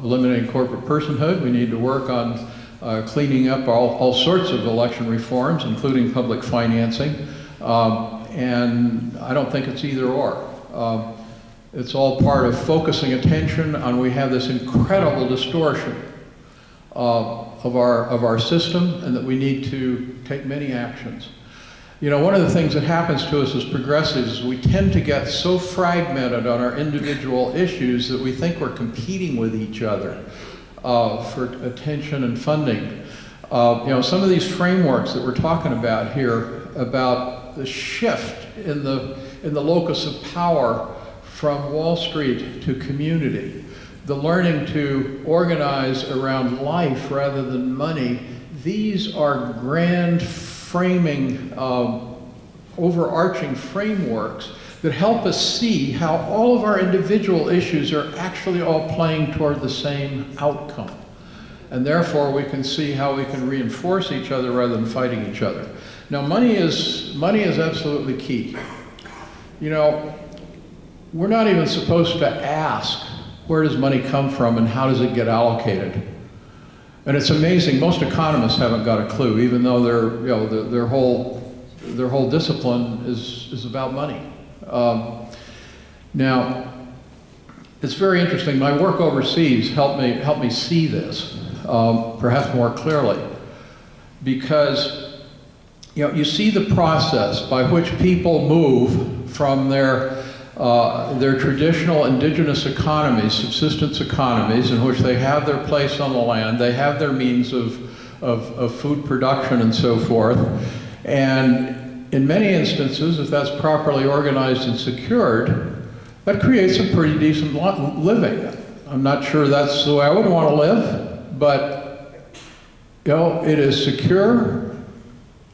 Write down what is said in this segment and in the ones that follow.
eliminating corporate personhood. We need to work on cleaning up all sorts of election reforms, including public financing. And I don't think it's either or. It's all part of focusing attention on, we have this incredible distortion of our system, and that we need to take many actions. You know, one of the things that happens to us as progressives is we tend to get so fragmented on our individual issues that we think we're competing with each other for attention and funding. You know, some of these frameworks that we're talking about here, about the shift in the locus of power from Wall Street to community, the learning to organize around life rather than money, these are grand framing, overarching frameworks that help us see how all of our individual issues are actually all playing toward the same outcome. And therefore we can see how we can reinforce each other rather than fighting each other. Now money is absolutely key. You know, we're not even supposed to ask, where does money come from and how does it get allocated? And it's amazing, most economists haven't got a clue, even though their whole discipline is about money. Now, it's very interesting. My work overseas helped me see this, perhaps more clearly, because you see the process by which people move from their traditional indigenous economies, subsistence economies, in which they have their place on the land, they have their means of food production and so forth. And in many instances, if that's properly organized and secured, that creates a pretty decent living. I'm not sure that's the way I would want to live, but you know, it is secure.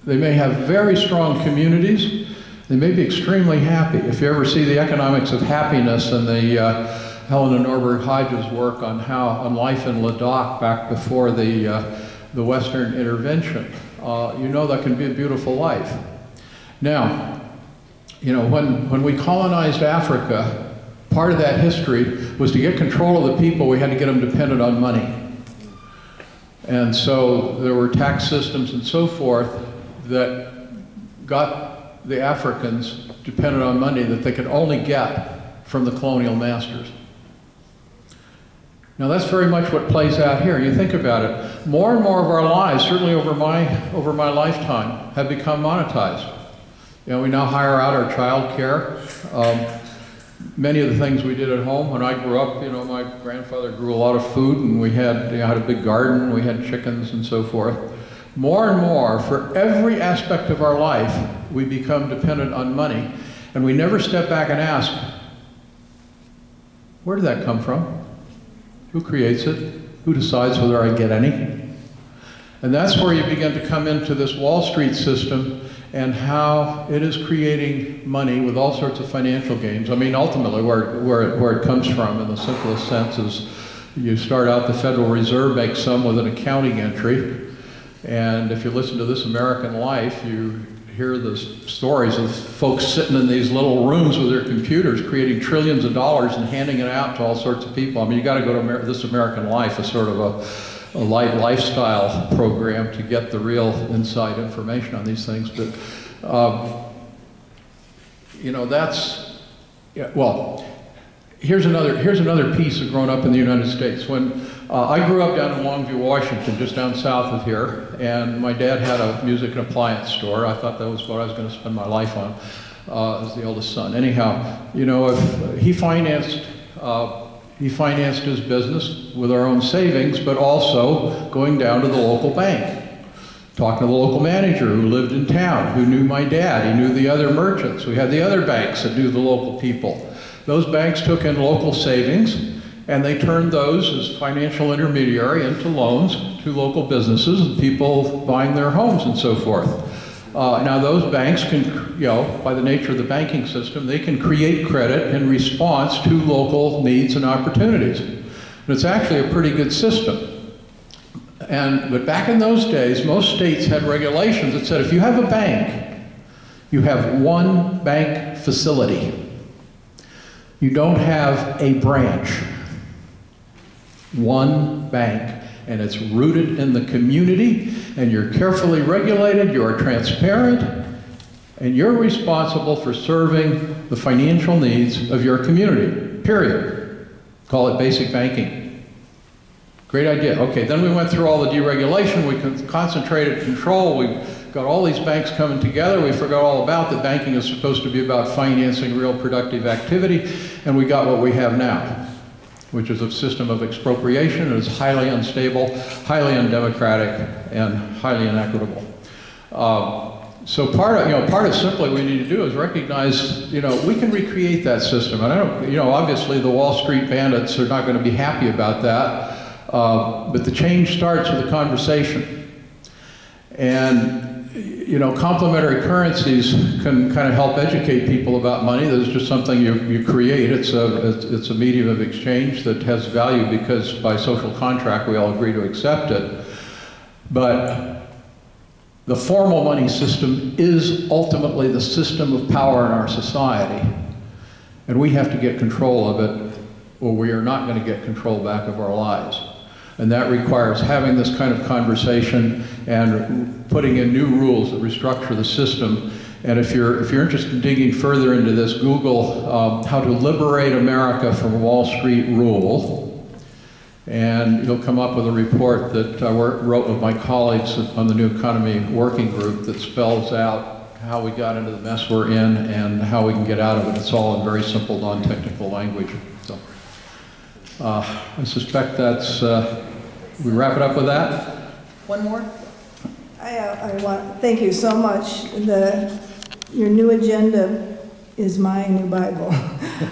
They may have very strong communities. They may be extremely happy. If you ever see the economics of happiness and the Helena Norberg Hodges work on life in Ladakh back before the Western intervention, you know that can be a beautiful life. Now, you know, when we colonized Africa, part of that history was to get control of the people. We had to get them dependent on money, and so there were tax systems and so forth that got the Africans depended on money that they could only get from the colonial masters. Now that's very much what plays out here. You think about it, more and more of our lives, certainly over my lifetime, have become monetized. You know, we now hire out our child care. Many of the things we did at home, when I grew up, you know, my grandfather grew a lot of food, and we had, had a big garden, we had chickens and so forth. More and more, for every aspect of our life, we become dependent on money, and we never step back and ask, where did that come from? Who creates it? Who decides whether I get any? And that's where you begin to come into this Wall Street system and how it is creating money with all sorts of financial gains. I mean, ultimately, where it comes from, in the simplest sense, is you start out, the Federal Reserve makes some with an accounting entry. And if you listen to This American Life, you hear the stories of folks sitting in these little rooms with their computers, creating trillions of dollars and handing it out to all sorts of people. I mean, you got to go to This American Life, a sort of a light lifestyle program to get the real inside information on these things. But, you know, that's, yeah, well, here's another piece of growing up in the United States. When I grew up down in Longview, Washington, just down south of here, and my dad had a music and appliance store. I thought that was what I was going to spend my life on as the oldest son. Anyhow, you know, if he financed his business with our own savings, but also going down to the local bank, talking to the local manager who lived in town, who knew my dad. He knew the other merchants. We had the other banks that knew the local people. Those banks took in local savings, and they turned those as financial intermediary into loans to local businesses and people buying their homes and so forth. Now those banks can, you know, by the nature of the banking system, they can create credit in response to local needs and opportunities. And it's actually a pretty good system. But back in those days, most states had regulations that said if you have a bank, you have one bank facility. You don't have a branch. One bank. And it's rooted in the community, and you're carefully regulated, you are transparent, and you're responsible for serving the financial needs of your community, period. Call it basic banking. Great idea. Okay, then we went through all the deregulation, we concentrated control, we got all these banks coming together, we forgot all about that banking is supposed to be about financing real productive activity, and we got what we have now, which is a system of expropriation. It is highly unstable, highly undemocratic, and highly inequitable. So part of simply what we need to do is recognize, we can recreate that system. And I don't, obviously the Wall Street bandits are not going to be happy about that, but the change starts with a conversation. And complementary currencies can kind of help educate people about money. That's just something you create. It's a medium of exchange that has value because by social contract we all agree to accept it. But the formal money system is ultimately the system of power in our society. And we have to get control of it, or we are not going to get control back of our lives. And that requires having this kind of conversation and putting in new rules that restructure the system. And if you're interested in digging further into this, Google how to liberate America from Wall Street rule. And you'll come up with a report that I wrote with my colleagues on the New Economy Working Group that spells out how we got into the mess we're in and how we can get out of it. It's all in very simple, non-technical language. So, I suspect that's, we wrap it up with that? One more? Thank you so much. Your new agenda is my new Bible.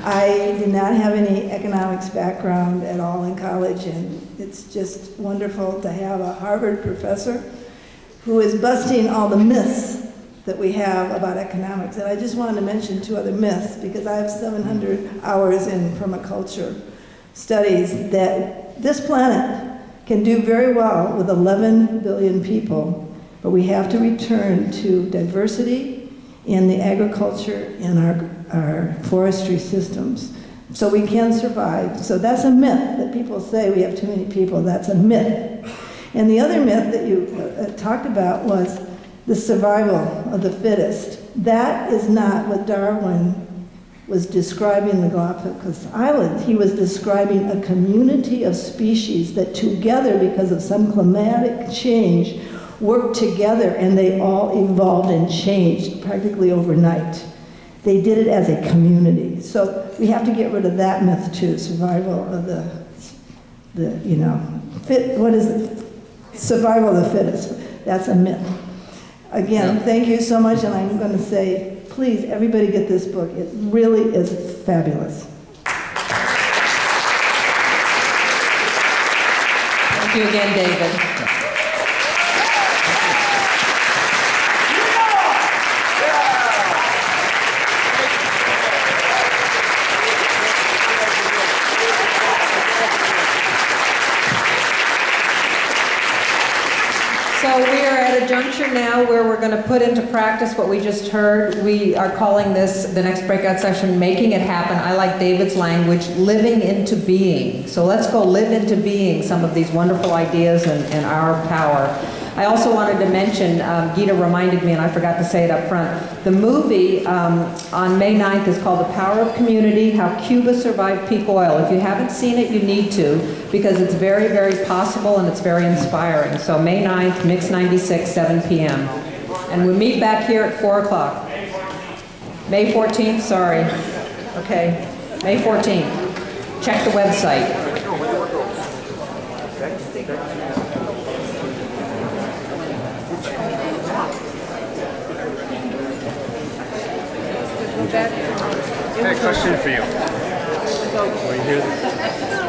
I did not have any economics background at all in college, and it's just wonderful to have a Harvard professor who is busting all the myths that we have about economics. And I just wanted to mention 2 other myths, because I have 700 hours in permaculture studies that this planet can do very well with 11 billion people, but we have to return to diversity in the agriculture and our forestry systems so we can survive. So that's a myth that people say we have too many people. That's a myth. And the other myth that you talked about was the survival of the fittest. That is not what Darwin was describing the Galapagos Islands. He was describing a community of species that together, because of some climatic change, worked together, and they all evolved and changed practically overnight. They did it as a community. So we have to get rid of that myth too, survival of what is it? Survival of the fittest. That's a myth. Again, thank you so much, and I'm going to say, please, everybody get this book. It really is fabulous. Thank you again, David. So we are at a juncture now where we're going to put into practice what we just heard. We are calling this, the next breakout session, Making It Happen. I like David's language, living into being. So let's go live into being some of these wonderful ideas and our power. I also wanted to mention, Gita reminded me, and I forgot to say it up front, the movie on May 9th is called The Power of Community, How Cuba Survived Peak Oil. If you haven't seen it, you need to, because it's very, very possible and it's very inspiring. So May 9th, Mix 96, 7 p.m. And we meet back here at 4 o'clock. May 14th, sorry. Okay, May 14th. Check the website. I have a question for you. Will you hear this?